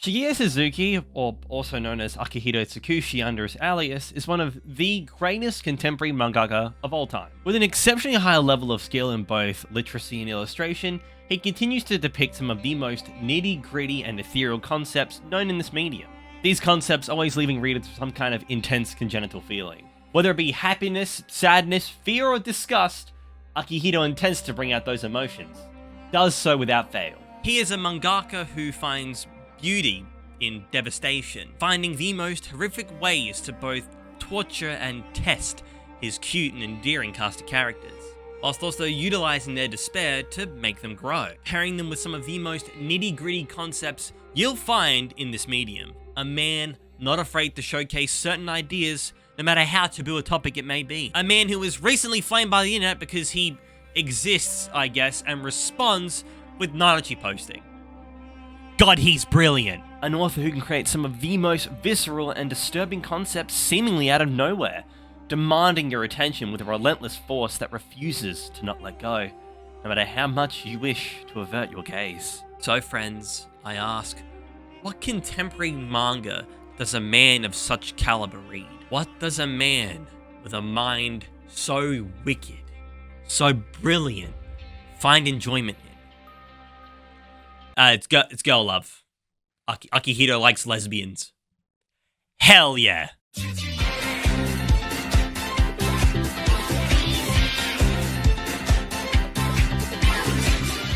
Shigeru Suzuki, or also known as Akihito Tsukushi under his alias, is one of the greatest contemporary mangaka of all time. With an exceptionally high level of skill in both literacy and illustration, he continues to depict some of the most nitty-gritty and ethereal concepts known in this medium. These concepts always leaving readers with some kind of intense congenital feeling. Whether it be happiness, sadness, fear, or disgust, Akihito intends to bring out those emotions. Does so without fail. He is a mangaka who finds beauty in devastation, finding the most horrific ways to both torture and test his cute and endearing cast of characters, whilst also utilizing their despair to make them grow, pairing them with some of the most nitty-gritty concepts you'll find in this medium. A man not afraid to showcase certain ideas, no matter how taboo a topic it may be. A man who was recently flamed by the internet because he exists, I guess, and responds with Nanachi posting. God, he's brilliant. An author who can create some of the most visceral and disturbing concepts seemingly out of nowhere, demanding your attention with a relentless force that refuses to not let go, no matter how much you wish to avert your gaze. So friends, I ask, what contemporary manga does a man of such caliber read? What does a man with a mind so wicked, so brilliant, find enjoyment in? It's girl love. Akihito likes lesbians. Hell yeah.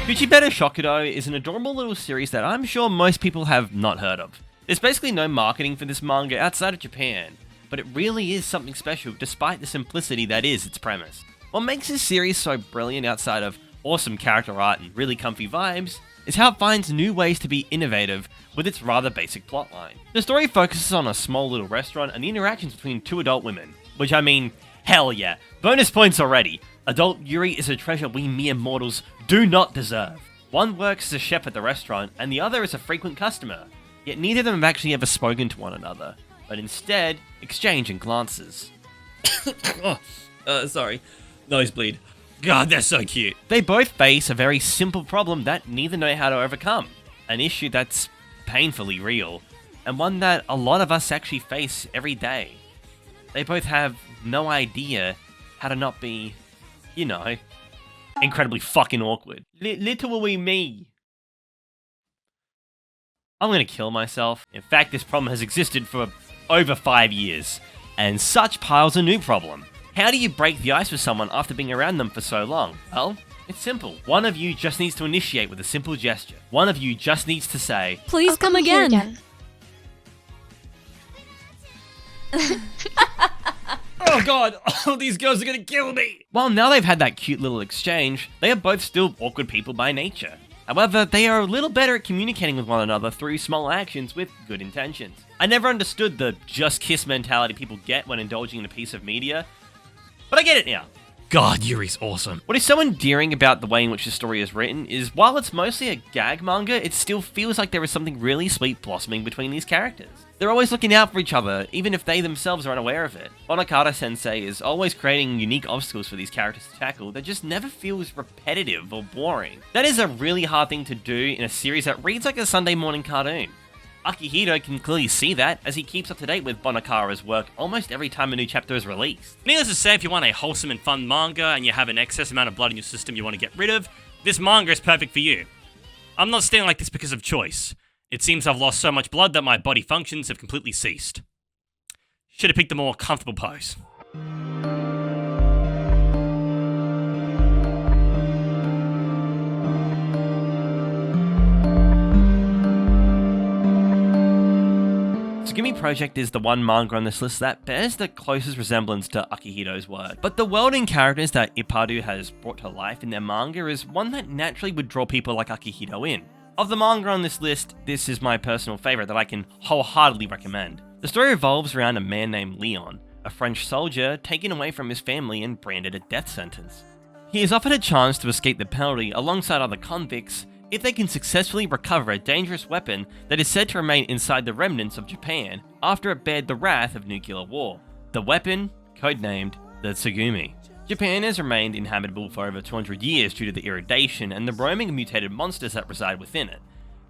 Fuchibeta Shokudo is an adorable little series that I'm sure most people have not heard of. There's basically no marketing for this manga outside of Japan, but it really is something special despite the simplicity that is its premise. What makes this series so brilliant outside of awesome character art and really comfy vibes is how it finds new ways to be innovative with its rather basic plotline. The story focuses on a small little restaurant and the interactions between two adult women, which I mean, hell yeah, bonus points already. Adult Yuri is a treasure we mere mortals do not deserve. One works as a chef at the restaurant and the other is a frequent customer, yet neither of them have actually ever spoken to one another, but instead exchanging glances. Sorry, nosebleed. God, they're so cute. They both face a very simple problem that neither know how to overcome. An issue that's painfully real, and one that a lot of us actually face every day. They both have no idea how to not be, you know, incredibly fucking awkward. Literally me. I'm gonna kill myself. In fact, this problem has existed for over 5 years, and such piles a new problem. How do you break the ice with someone after being around them for so long? Well, it's simple. One of you just needs to initiate with a simple gesture. One of you just needs to say, Please I'll come here again. Oh god, all these girls are gonna kill me! Well, now they've had that cute little exchange, they are both still awkward people by nature. However, they are a little better at communicating with one another through small actions with good intentions. I never understood the just kiss mentality people get when indulging in a piece of media, but I get it now. God, Yuri's awesome. What is so endearing about the way in which the story is written is while it's mostly a gag manga, it still feels like there is something really sweet blossoming between these characters. They're always looking out for each other, even if they themselves are unaware of it. Onokata Sensei is always creating unique obstacles for these characters to tackle that just never feels repetitive or boring. That is a really hard thing to do in a series that reads like a Sunday morning cartoon. Akihito can clearly see that, as he keeps up to date with Bonakara's work almost every time a new chapter is released. Needless to say, if you want a wholesome and fun manga and you have an excess amount of blood in your system you want to get rid of, this manga is perfect for you. I'm not staying like this because of choice. It seems I've lost so much blood that my body functions have completely ceased. Should have picked a more comfortable pose. Tsugumi Project is the one manga on this list that bears the closest resemblance to Akihito's work, but the world and characters that Ipparu has brought to life in their manga is one that naturally would draw people like Akihito in. Of the manga on this list, this is my personal favourite that I can wholeheartedly recommend. The story revolves around a man named Leon, a French soldier taken away from his family and branded a death sentence. He is offered a chance to escape the penalty alongside other convicts if they can successfully recover a dangerous weapon that is said to remain inside the remnants of Japan after it bared the wrath of nuclear war. The weapon, codenamed the Tsugumi. Japan has remained inhabitable for over 200 years due to the irradiation and the roaming of mutated monsters that reside within it.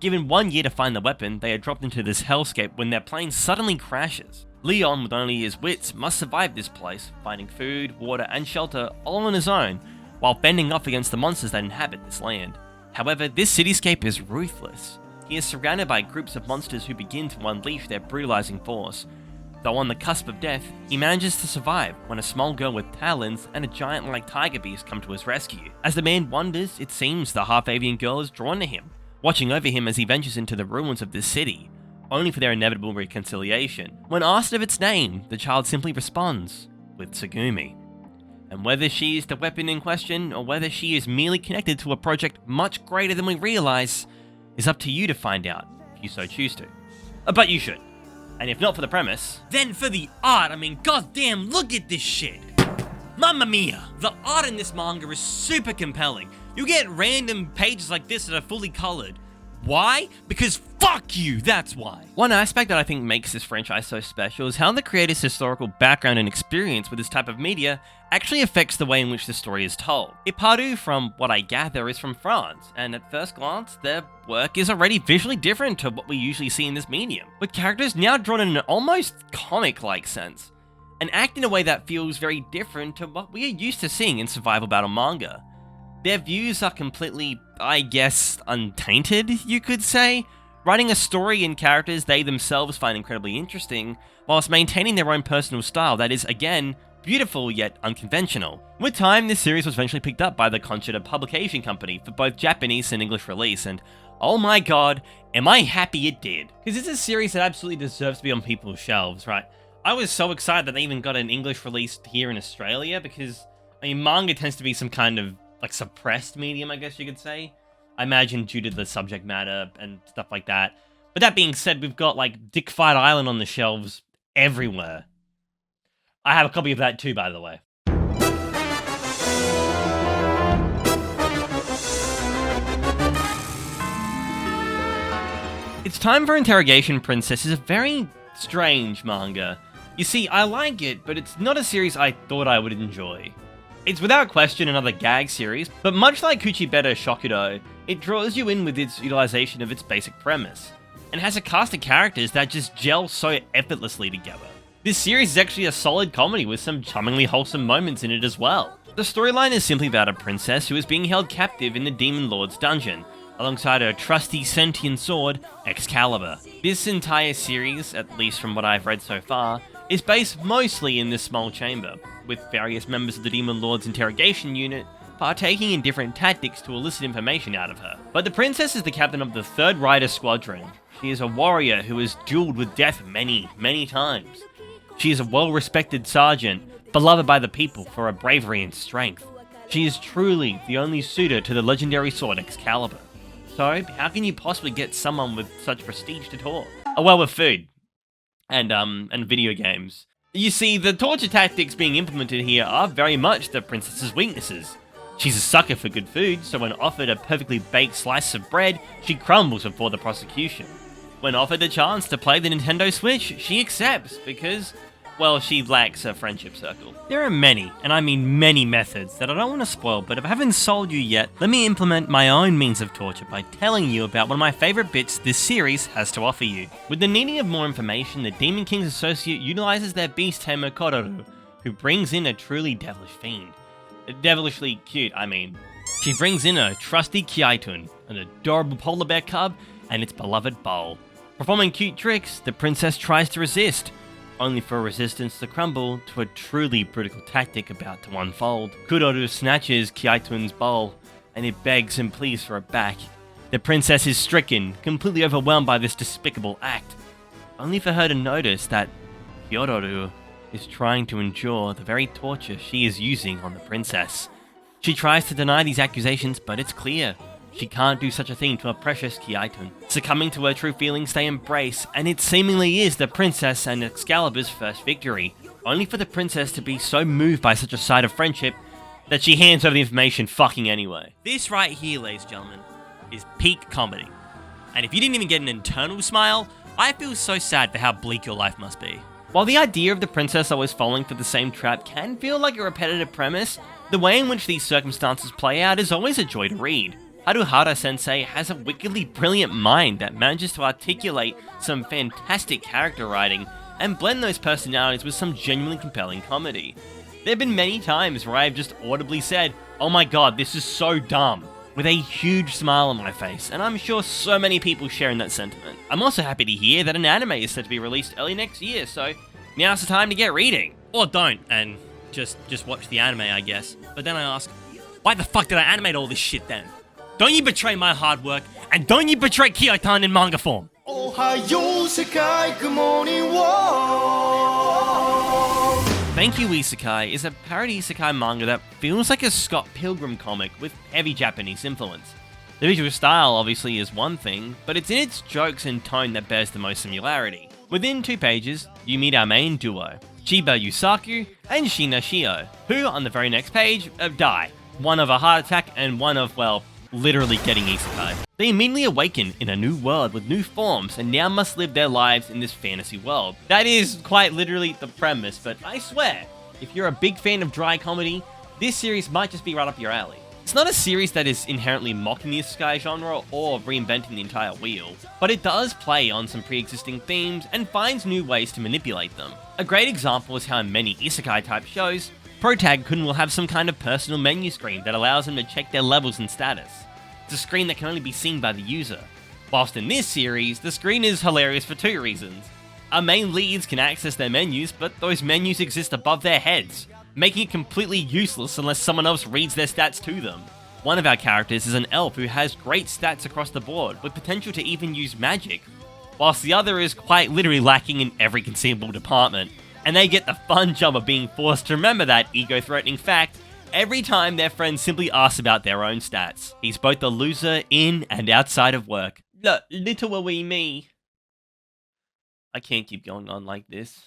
Given 1 year to find the weapon, they are dropped into this hellscape when their plane suddenly crashes. Leon, with only his wits, must survive this place, finding food, water, and shelter all on his own, while fending off against the monsters that inhabit this land. However, this cityscape is ruthless. He is surrounded by groups of monsters who begin to unleash their brutalizing force. Though on the cusp of death, he manages to survive when a small girl with talons and a giant-like tiger beast come to his rescue. As the man wanders, it seems the half-avian girl is drawn to him, watching over him as he ventures into the ruins of this city, only for their inevitable reconciliation. When asked of its name, the child simply responds with Tsugumi. And whether she is the weapon in question, or whether she is merely connected to a project much greater than we realize, is up to you to find out, if you so choose to. But you should. And if not for the premise, Then for the art, I mean, goddamn, look at this shit! Mamma mia! The art in this manga is super compelling. You get random pages like this that are fully colored. Why? Because fuck you, that's why. one aspect that I think makes this franchise so special is how the creator's historical background and experience with this type of media actually affects the way in which the story is told. Ipparu, from what I gather, is from France, and at first glance, their work is already visually different to what we usually see in this medium, with characters now drawn in an almost comic-like sense, and act in a way that feels very different to what we are used to seeing in survival battle manga. Their views are completely, I guess, untainted, you could say, writing a story and characters they themselves find incredibly interesting, whilst maintaining their own personal style that is, again, beautiful yet unconventional. With time, this series was eventually picked up by the Conchita Publication Company for both Japanese and English release, and oh my god, am I happy it did. Because it's a series that absolutely deserves to be on people's shelves, right? I was so excited that they even got an English release here in Australia, because, I mean, manga tends to be some kind of like suppressed medium, I guess you could say. I imagine due to the subject matter and stuff like that. But that being said, we've got like Dick Fight Island on the shelves everywhere. I have a copy of that too, by the way. It's Time for Interrogation Princess is a very strange manga. You see, I like it, but it's not a series I thought I would enjoy. It's without question another gag series, but much like Kuchibeta Shokudo, it draws you in with its utilization of its basic premise, and has a cast of characters that just gel so effortlessly together. This series is actually a solid comedy with some charmingly wholesome moments in it as well. The storyline is simply about a princess who is being held captive in the Demon Lord's dungeon, alongside her trusty sentient sword, Excalibur. This entire series, at least from what I've read so far, is based mostly in this small chamber, with various members of the Demon Lord's interrogation unit partaking in different tactics to elicit information out of her. But the princess is the captain of the 3rd Rider Squadron. She is a warrior who has dueled with death many, many times. She is a well-respected sergeant, beloved by the people for her bravery and strength. She is truly the only suitor to the legendary sword Excalibur. So, how can you possibly get someone with such prestige to talk? Oh, well, with food. And video games. You see, the torture tactics being implemented here are very much the princess's weaknesses. She's a sucker for good food, so when offered a perfectly baked slice of bread, she crumbles before the prosecution. When offered a chance to play the Nintendo Switch, she accepts because, well, she lacks a friendship circle. There are many, and I mean many methods that I don't want to spoil, but if I haven't sold you yet, let me implement my own means of torture by telling you about one of my favourite bits this series has to offer you. With the needing of more information, the Demon King's associate utilizes their beast tamer Kororo, who brings in a truly devilish fiend. Devilishly cute, I mean. She brings in a trusty Kiaitun, an adorable polar bear cub, and its beloved bowl. Performing cute tricks, the princess tries to resist, only for resistance to crumble to a truly brutal tactic about to unfold. Kororo snatches Kiaitun's bowl, and it begs and pleads for it back. The princess is stricken, completely overwhelmed by this despicable act, only for her to notice that Kororo is trying to endure the very torture she is using on the princess. She tries to deny these accusations, but it's clear she can't do such a thing to her precious Kiaitun. Succumbing to her true feelings, they embrace, and it seemingly is the princess and Excalibur's first victory, only for the princess to be so moved by such a sight of friendship that she hands over the information fucking anyway. This right here, ladies and gentlemen, is peak comedy. And if you didn't even get an internal smile, I feel so sad for how bleak your life must be. While the idea of the princess always falling for the same trap can feel like a repetitive premise, the way in which these circumstances play out is always a joy to read. Haruhara Sensei has a wickedly brilliant mind that manages to articulate some fantastic character writing and blend those personalities with some genuinely compelling comedy. There have been many times where I have just audibly said, "Oh my god, this is so dumb," with a huge smile on my face, and I'm sure so many people share in that sentiment. I'm also happy to hear that an anime is set to be released early next year, so now's the time to get reading. Or don't, and just watch the anime, I guess. But then I ask, why the fuck did I animate all this shit then? Don't you betray my hard work, and don't you betray Kyotan in manga form! Ohio, Sekai, good morning, world. Thank You Isekai is a parody isekai manga that feels like a Scott Pilgrim comic with heavy Japanese influence. The visual style obviously is one thing, but it's in its jokes and tone that bears the most similarity. Within 2 pages, you meet our main duo, Chiba Yusaku and Shina Shio, who on the very next page die. One of a heart attack and one of, well, literally getting isekai. They immediately awaken in a new world with new forms and now must live their lives in this fantasy world. That is quite literally the premise, but I swear, if you're a big fan of dry comedy, this series might just be right up your alley. It's not a series that is inherently mocking the isekai genre or reinventing the entire wheel, but it does play on some pre-existing themes and finds new ways to manipulate them. A great example is how in many isekai type shows, Protag-kun will have some kind of personal menu screen that allows them to check their levels and status. It's a screen that can only be seen by the user. Whilst in this series, the screen is hilarious for 2 reasons. Our main leads can access their menus, but those menus exist above their heads, making it completely useless unless someone else reads their stats to them. One of our characters is an elf who has great stats across the board, with potential to even use magic, whilst the other is quite literally lacking in every conceivable department, and they get the fun job of being forced to remember that ego-threatening fact every time their friend simply asks about their own stats. He's both a loser in and outside of work. Little wee me. I can't keep going on like this.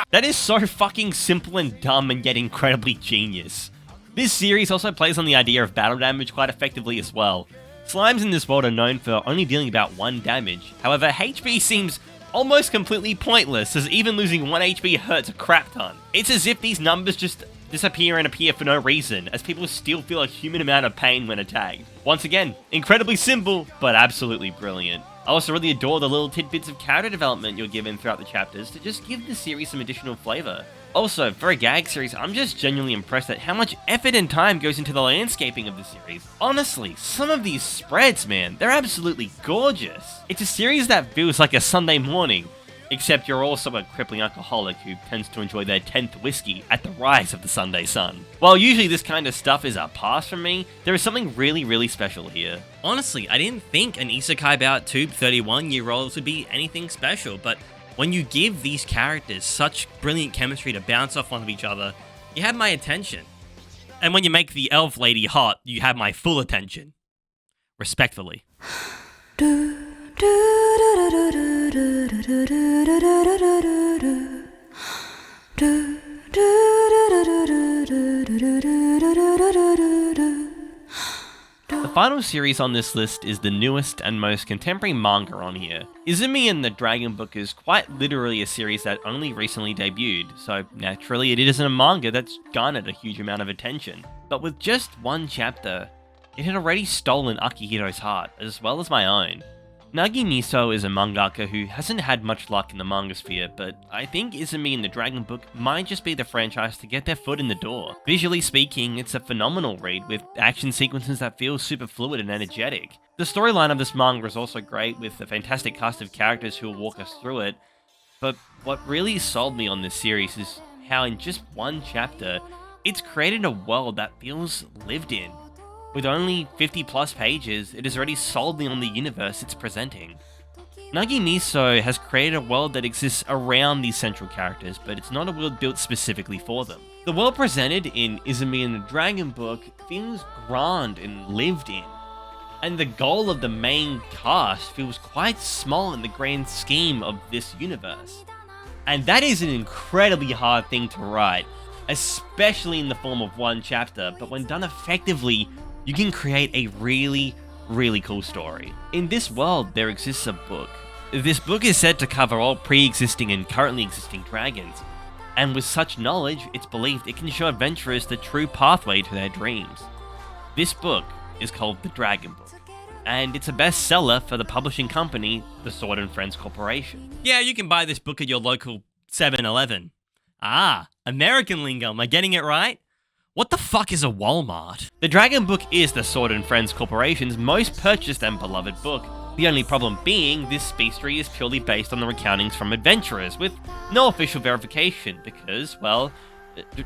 That is so fucking simple and dumb and yet incredibly genius. This series also plays on the idea of battle damage quite effectively as well. Slimes in this world are known for only dealing about 1 damage. However, HP seems almost completely pointless, as even losing 1 HP hurts a crap ton. It's as if these numbers just disappear and appear for no reason, as people still feel a human amount of pain when attacked. Once again, incredibly simple, but absolutely brilliant. I also really adore the little tidbits of character development you're given throughout the chapters to just give the series some additional flavour. Also, for a gag series, I'm just genuinely impressed at how much effort and time goes into the landscaping of the series. Honestly, some of these spreads, man, they're absolutely gorgeous. It's a series that feels like a Sunday morning, except you're also a crippling alcoholic who tends to enjoy their 10th whiskey at the rise of the Sunday sun. While usually this kind of stuff is a pass from me, there is something really special here. Honestly, I didn't think an isekai about 2 31-year-olds would be anything special, but when you give these characters such brilliant chemistry to bounce off of each other, you have my attention. And when you make the elf lady hot, you have my full attention. Respectfully. The final series on this list is the newest and most contemporary manga on here. Izumi and the Dragon Book is quite literally a series that only recently debuted, so naturally it isn't a manga that's garnered a huge amount of attention. But with just 1 chapter, it had already stolen Akihiro's heart, as well as my own. Nagi Miso is a mangaka who hasn't had much luck in the manga sphere, but I think Izumi and the Dragon Book might just be the franchise to get their foot in the door. Visually speaking, it's a phenomenal read with action sequences that feel super fluid and energetic. The storyline of this manga is also great with a fantastic cast of characters who will walk us through it, but what really sold me on this series is how in just 1 chapter, it's created a world that feels lived in. With only 50 plus pages, it has already sold me on the universe it's presenting. Nagi Miso has created a world that exists around these central characters, but it's not a world built specifically for them. The world presented in Izumi and the Dragon Book feels grand and lived in, and the goal of the main cast feels quite small in the grand scheme of this universe. And that is an incredibly hard thing to write, especially in the form of 1 chapter, but when done effectively, you can create a really cool story. In this world, there exists a book. This book is said to cover all pre-existing and currently existing dragons, and with such knowledge, it's believed it can show adventurers the true pathway to their dreams. This book, is called The Dragon Book, and it's a bestseller for the publishing company, the Sword and Friends Corporation. Yeah, you can buy this book at your local 7-Eleven. Ah, American lingo, am I getting it right? What the fuck is a Walmart? The Dragon Book is the Sword and Friends Corporation's most purchased and beloved book. The only problem being, this speedstory is purely based on the recountings from adventurers, with no official verification, because, well,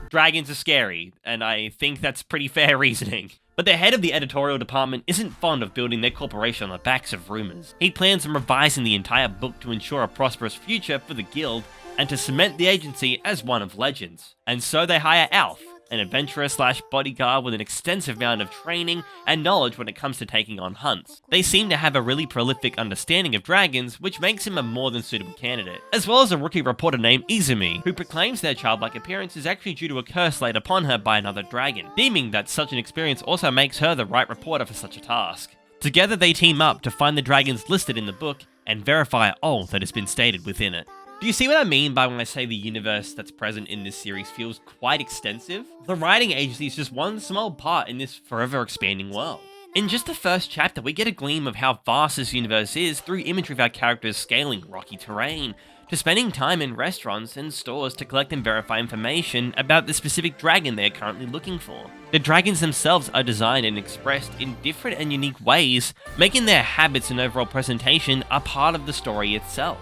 dragons are scary, and I think that's pretty fair reasoning. But the head of the editorial department isn't fond of building their corporation on the backs of rumors. He plans on revising the entire book to ensure a prosperous future for the guild, and to cement the agency as one of legends. And so they hire Alf, an adventurer/bodyguard with an extensive amount of training and knowledge when it comes to taking on hunts. They seem to have a really prolific understanding of dragons, which makes him a more than suitable candidate, as well as a rookie reporter named Izumi, who proclaims their childlike appearance is actually due to a curse laid upon her by another dragon, deeming that such an experience also makes her the right reporter for such a task. Together they team up to find the dragons listed in the book and verify all that has been stated within it. Do you see what I mean by when I say the universe that's present in this series feels quite extensive? The writing agency is just one small part in this forever expanding world. In just the first chapter, we get a gleam of how vast this universe is through imagery of our characters scaling rocky terrain, to spending time in restaurants and stores to collect and verify information about the specific dragon they are currently looking for. The dragons themselves are designed and expressed in different and unique ways, making their habits and overall presentation a part of the story itself.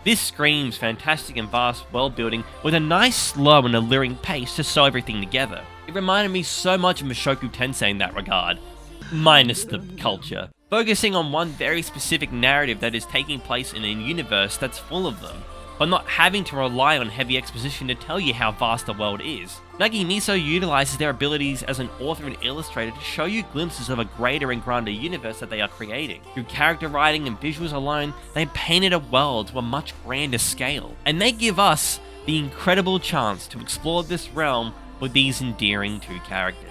This screams fantastic and vast world building with a nice, slow and alluring pace to sew everything together. It reminded me so much of Mushoku Tensei in that regard, minus the culture. Focusing on one very specific narrative that is taking place in a universe that's full of them, but not having to rely on heavy exposition to tell you how vast the world is. Nagi Miso utilizes their abilities as an author and illustrator to show you glimpses of a greater and grander universe that they are creating. Through character writing and visuals alone, they painted a world to a much grander scale, and they give us the incredible chance to explore this realm with these endearing two characters.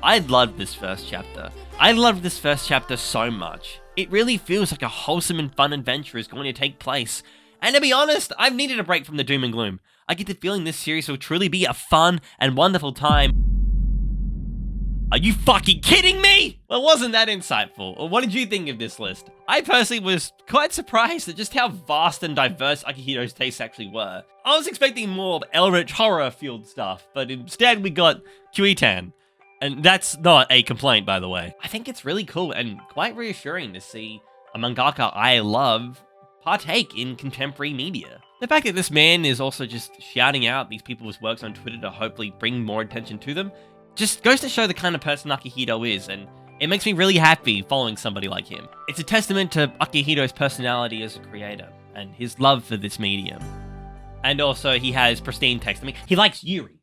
I loved this first chapter. I loved this first chapter so much. It really feels like a wholesome and fun adventure is going to take place. And to be honest, I've needed a break from the doom and gloom. I get the feeling this series will truly be a fun and wonderful time. Are you fucking kidding me? Well, wasn't that insightful? What did you think of this list? I personally was quite surprised at just how vast and diverse Akihito's tastes actually were. I was expecting more of Eldritch horror-fueled stuff, but instead we got Kiwitan. And that's not a complaint, by the way. I think it's really cool and quite reassuring to see a mangaka I love partake in contemporary media. The fact that this man is also just shouting out these people's works on Twitter to hopefully bring more attention to them just goes to show the kind of person Akihito is, and it makes me really happy following somebody like him. It's a testament to Akihito's personality as a creator and his love for this medium. And also, he has pristine text. I mean, he likes Yuri.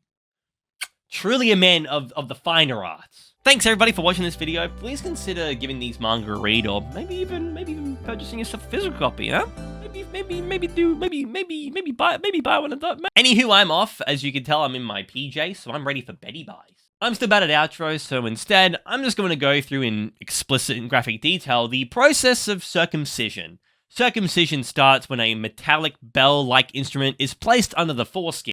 Truly a man of the finer arts. Thanks everybody for watching this video. Please consider giving these manga a read, or maybe even purchasing yourself a physical copy, huh? Maybe buy one of those. Anywho, I'm off. As you can tell, I'm in my PJ, so I'm ready for Betty buys. I'm still bad at outros, so instead, I'm just going to go through in explicit and graphic detail the process of circumcision. Circumcision starts when a metallic bell-like instrument is placed under the foreskin.